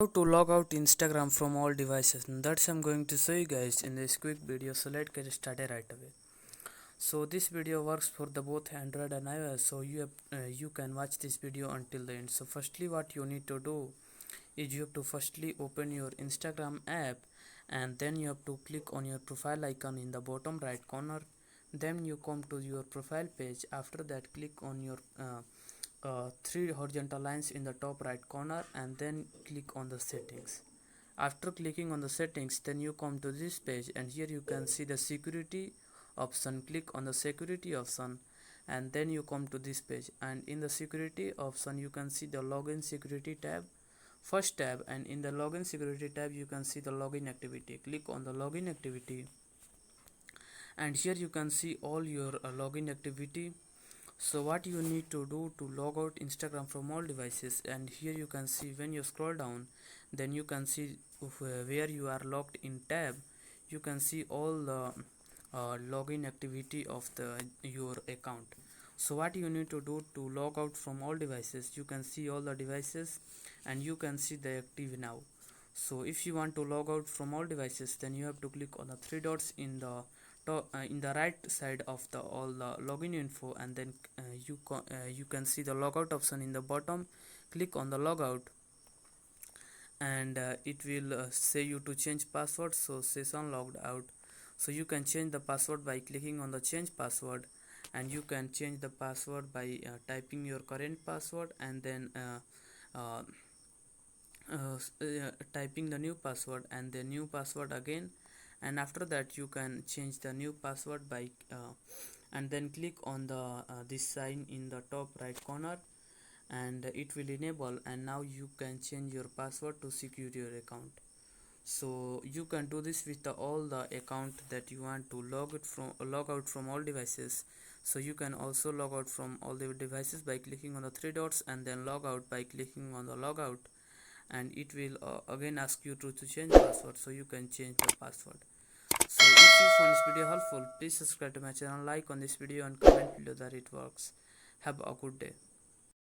How to log out Instagram from all devices. That's I'm going to show you guys in this quick video. So let's get started right away. So this video works for the both Android and iOS. So you can watch this video until the end. So firstly, what you need to do is you have to firstly open your Instagram app, and then you have to click on your profile icon in the bottom right corner. Then you come to your profile page. After that, click on your three horizontal lines in the top right corner, and then click on the settings. After clicking on the settings, then you come to this page, and here you can see the security option. Click on the security option, and then you come to this page, and in the security option you can see the login security tab, first tab, and in the login security tab you can see the login activity. Click on the login activity, and here you can see all your login activity. So what you need to do to log out Instagram from all devices, and here you can see when you scroll down, then you can see where you are logged in tab. You can see all the login activity of your account. So what you need to do to log out from all devices, you can see all the devices and you can see the active now. So if you want to log out from all devices, then you have to click on the three dots in the in the right side of the all the login info, and then you can see the logout option in the bottom. Click on the logout, and it will say you to change password. So session logged out, so you can change the password by clicking on the change password, and you can change the password by typing your current password, and then uh, typing the new password and the new password again. And after that you can change the new password by and then click on the this sign in the top right corner, and it will enable, and now you can change your password to secure your account. So you can do this with all the account that you want to log out from all devices. So you can also log out from all the devices by clicking on the three dots, and then log out by clicking on the logout, and it will again ask you to change password, so you can change the password. So if you found this video helpful, please subscribe to my channel, like on this video, and comment below that it works. Have a good day.